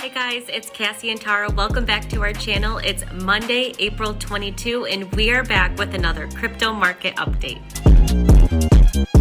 Hi guys, it's Cassie and Tara. Welcome back to our channel. It's Monday, April 22, and we are back with another crypto market update.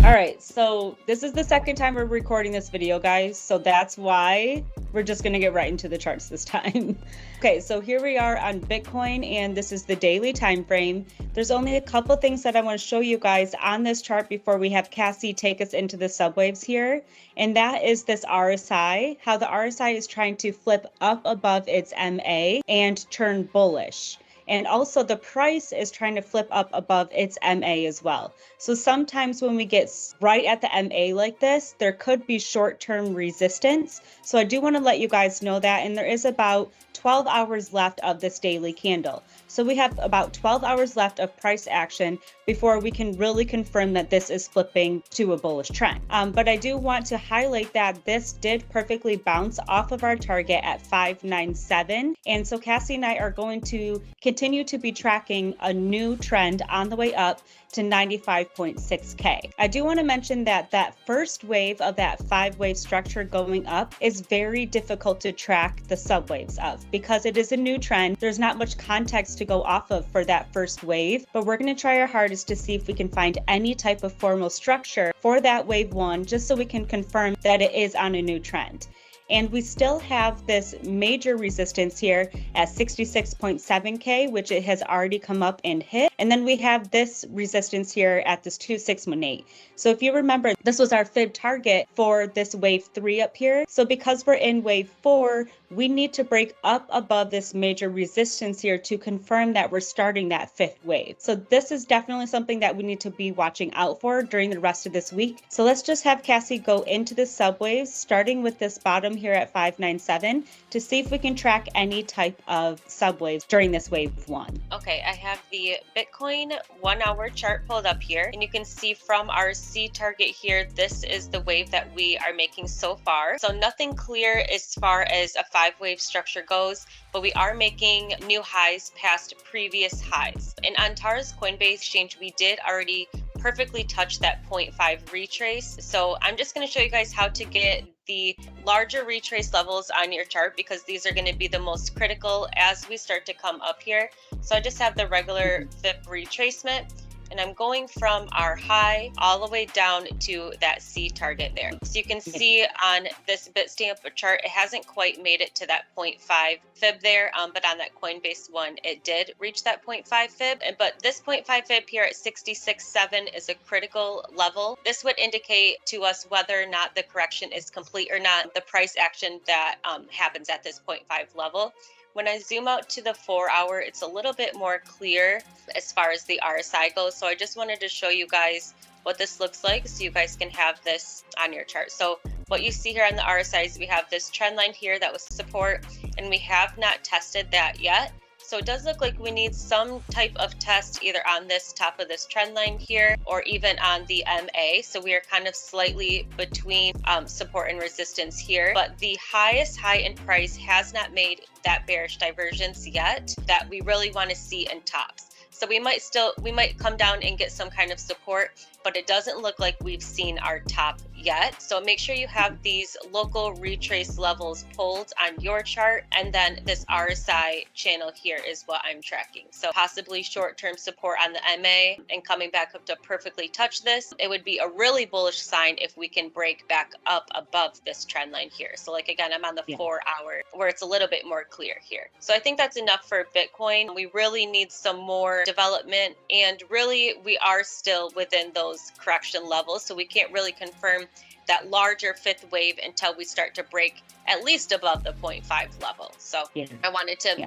All right, so this is the second time we're recording this video, guys. So that's why we're just gonna get right into the charts this time. Okay, so here we are on Bitcoin, and this is the daily time frame. There's only a couple things that I want to show you guys on this chart before we have Cassie take us into the subwaves here. And that is this RSI, how the RSI is trying to flip up above its MA and turn bullish. And also the price is trying to flip up above its MA as well. So sometimes when we get right at the MA like this, there could be short-term resistance. So I do want to let you guys know that. And there is about 12 hours left of this daily candle. So we have about 12 hours left of price action before we can really confirm that this is flipping to a bullish trend. But I do want to highlight that this did perfectly bounce off of our target at 597. And so Cassie and I are going to continue to be tracking a new trend on the way up to 95.6K. I do want to mention that that first wave of that 5-wave structure going up is very difficult to track the subwaves of because it is a new trend. There's not much context to go off of for that first wave, but we're going to try our hardest to see if we can find any type of formal structure for that wave 1, just so we can confirm that it is on a new trend. And we still have this major resistance here at 66.7K, which it has already come up and hit. And then we have this resistance here at this 2618. So if you remember, this was our fib target for this wave 3 up here. So because we're in wave 4, we need to break up above this major resistance here to confirm that we're starting that 5th wave. So this is definitely something that we need to be watching out for during the rest of this week. So let's just have Cassie go into the subwaves, starting with this bottom here at 597 to see if we can track any type of subwaves during this wave 1. Okay, I have the Bitcoin 1-hour chart pulled up here, and you can see from our C target here, this is the wave that we are making so far. So nothing clear as far as a 5-wave structure goes, but we are making new highs past previous highs. And on Tara's Coinbase exchange, we did already perfectly touch that 0.5 retrace. So I'm just going to show you guys how to get the larger retrace levels on your chart, because these are going to be the most critical as we start to come up here. So I just have the regular fib retracement, and I'm going from our high all the way down to that C target there. So you can see on this Bitstamp chart, it hasn't quite made it to that 0.5 fib there, but on that Coinbase one, it did reach that 0.5 fib. But this 0.5 fib here at 66.7 is a critical level. This would indicate to us whether or not the correction is complete or not, the price action that happens at this 0.5 level. When I zoom out to the 4-hour, it's a little bit more clear as far as the RSI goes. So I just wanted to show you guys what this looks like so you guys can have this on your chart. So what you see here on the RSI is we have this trend line here that was support, and we have not tested that yet. So it does look like we need some type of test either on this top of this trend line here or even on the MA. So we are kind of slightly between support and resistance here. But the highest high in price has not made that bearish divergence yet that we really want to see in tops. So we might come down and get some kind of support, but it doesn't look like we've seen our top yet. So make sure you have these local retrace levels pulled on your chart, and then this RSI channel here is what I'm tracking. So possibly short-term support on the MA and coming back up to perfectly touch this. It would be a really bullish sign if we can break back up above this trend line here. So like again, I'm on the 4-hour where it's a little bit more clear here. So I think that's enough for Bitcoin. We really need some more development, and really we are still within those correction levels, so we can't really confirm that larger 5th wave until we start to break at least above the 0.5 level. So I wanted to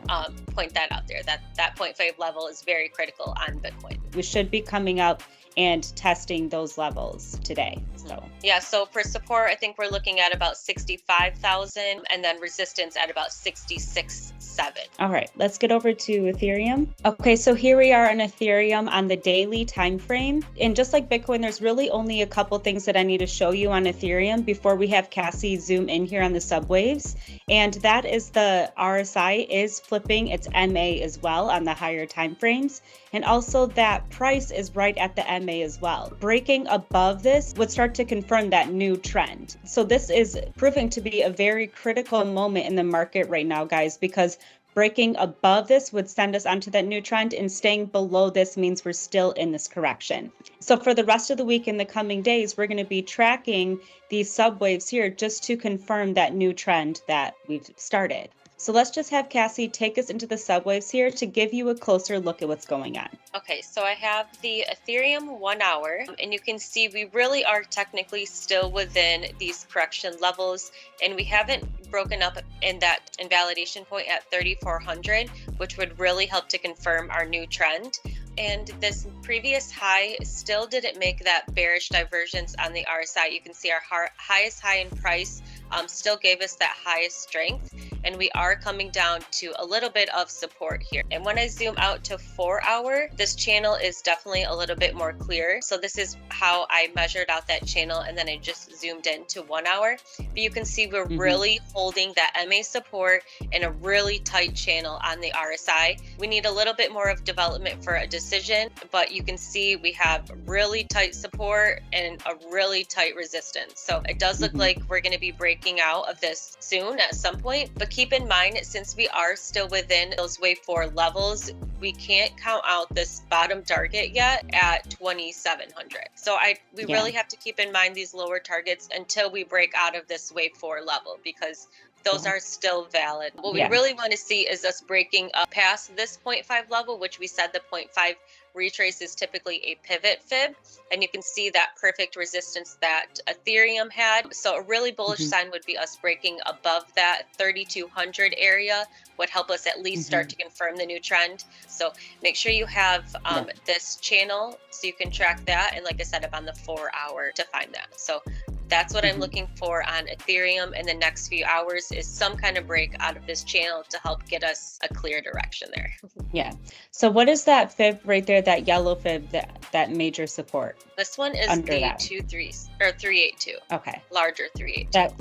point that out there, that 0.5 level is very critical on Bitcoin. We should be coming up and testing those levels today. So yeah, so for support, I think we're looking at about 65,000, and then resistance at about 66.7. All right, let's get over to Ethereum. Okay, so here we are on Ethereum on the daily time frame. And just like Bitcoin, there's really only a couple things that I need to show you on Ethereum before we have Cassie zoom in here on the subwaves. And that is the RSI is flipping its MA as well on the higher time frames. And also that that price is right at the MA as well. Breaking above this would start to confirm that new trend. So this is proving to be a very critical moment in the market right now, guys, because breaking above this would send us onto that new trend, and staying below this means we're still in this correction. So for the rest of the week in the coming days, we're going to be tracking these subwaves here just to confirm that new trend that we've started. So let's just have Cassie take us into the subwaves here to give you a closer look at what's going on. Okay, so I have the Ethereum 1 hour, and you can see we really are technically still within these correction levels, and we haven't broken up in that invalidation point at 3,400, which would really help to confirm our new trend. And this previous high still didn't make that bearish divergence on the RSI. You can see our highest high in price still gave us that highest strength, and we are coming down to a little bit of support here. And when I zoom out to 4 hour, this channel is definitely a little bit more clear. So this is how I measured out that channel, and then I just zoomed in to 1 hour. But you can see we're really holding that MA support in a really tight channel on the RSI. We need a little bit more of development for a decision, but you can see we have really tight support and a really tight resistance. So it does look like we're going to be breaking out of this soon at some point. But keep in mind, since we are still within those wave 4 levels, we can't count out this bottom target yet at 2,700. So we really have to keep in mind these lower targets until we break out of this wave 4 level, because those are still valid. What we really want to see is us breaking up past this 0.5 level, which we said the 0.5 retrace is typically a pivot fib, and you can see that perfect resistance that Ethereum had. So a really bullish sign would be us breaking above that 3,200 area would help us at least start to confirm the new trend. So make sure you have this channel so you can track that, and like I said, I'm on the 4 hour to find that. So that's what I'm looking for on Ethereum in the next few hours, is some kind of break out of this channel to help get us a clear direction there. Yeah. So what is that fib right there, that yellow fib, that major support? This one is the 382. Okay. Larger 382.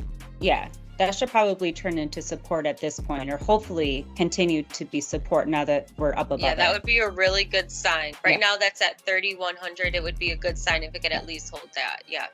That should probably turn into support at this point, or hopefully continue to be support now that we're up above that would be a really good sign. Right now that's at 3,100. It would be a good sign if it could at least hold that. Yeah.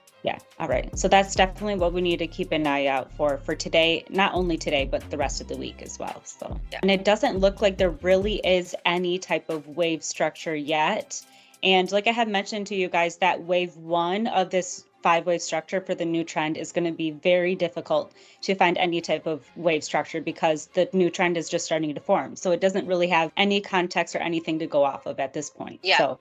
All right. So that's definitely what we need to keep an eye out for today, not only today, but the rest of the week as well. So, and it doesn't look like there really is any type of wave structure yet. And like I had mentioned to you guys, that wave 1 of this 5-wave structure for the new trend is going to be very difficult to find any type of wave structure, because the new trend is just starting to form. So it doesn't really have any context or anything to go off of at this point. So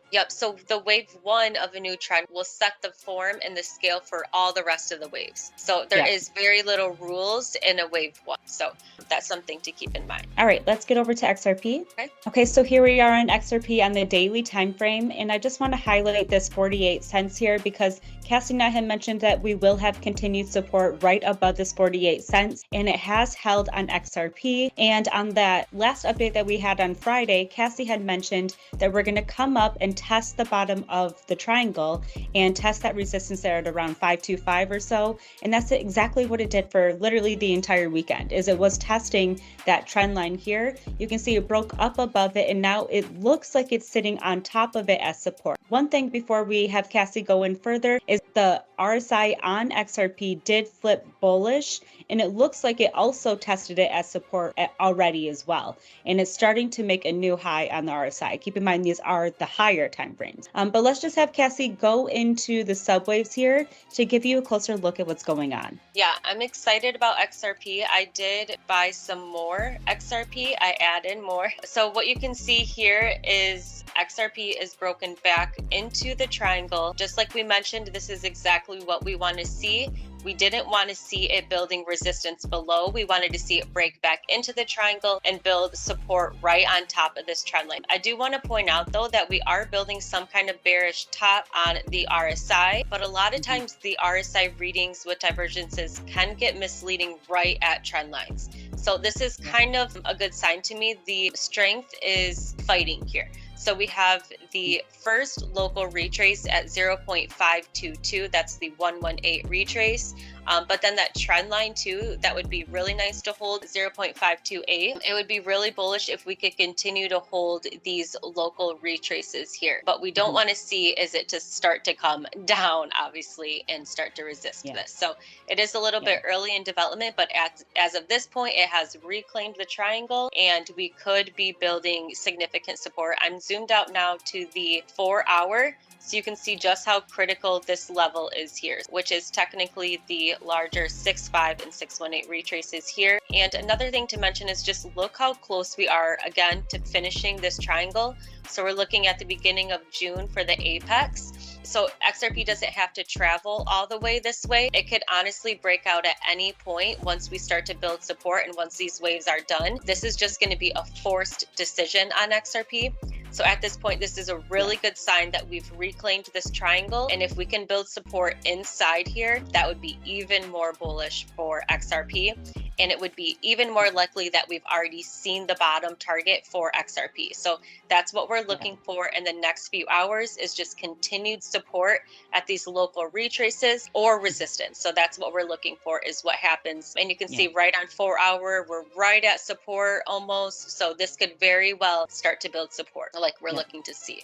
the wave 1 of a new trend will set the form and the scale for all the rest of the waves. So there is very little rules in a wave 1. So that's something to keep in mind. All right, let's get over to XRP. Okay, so here we are on XRP on the daily time frame, and I just want to highlight this 48 cents here, because Cassie and I had mentioned that we will have continued support right above this 48 cents, and it has held on XRP. And on that last update that we had on Friday, Cassie had mentioned that we're going to come up and test the bottom of the triangle and test that resistance there at around 525 or so. And that's exactly what it did for literally the entire weekend, is it was testing that trend line here. You can see it broke up above it, and now it looks like it's sitting on top of it as support. One thing before we have Cassie go in further is the RSI on XRP did flip bullish, and it looks like it also tested it as support already as well. And it's starting to make a new high on the RSI. Keep in mind, these are the higher time frames. But let's just have Cassie go into the subwaves here to give you a closer look at what's going on. Yeah, I'm excited about XRP. I did buy some more XRP. I added more. So what you can see here is XRP is broken back into the triangle. Just like we mentioned, this is exactly what we want to see. We didn't want to see it building resistance below. We wanted to see it break back into the triangle and build support right on top of this trend line. I do want to point out though that we are building some kind of bearish top on the RSI, but a lot of times the RSI readings with divergences can get misleading right at trend lines. So this is kind of a good sign to me. The strength is fighting here. So we have the first local retrace at 0.522. That's the 118 retrace. But then that trend line too, that would be really nice to hold, 0.528. It would be really bullish if we could continue to hold these local retraces here. But we don't want to see is it to start to come down, obviously, and start to resist this. So it is a little bit early in development, but as of this point, it has reclaimed the triangle and we could be building significant support. I'm zoomed out now to the 4-hour. So you can see just how critical this level is here, which is technically the larger 6.5 and 6.18 retraces here. And another thing to mention is just look how close we are again to finishing this triangle. So we're looking at the beginning of June for the apex. So XRP doesn't have to travel all the way this way. It could honestly break out at any point once we start to build support and once these waves are done. This is just going to be a forced decision on XRP. So at this point, this is a really good sign that we've reclaimed this triangle. And if we can build support inside here, that would be even more bullish for XRP. And it would be even more likely that we've already seen the bottom target for XRP. So that's what we're looking for in the next few hours, is just continued support at these local retraces or resistance. So that's what we're looking for, is what happens. And you can see right on 4-hour, we're right at support almost. So this could very well start to build support like we're looking to see.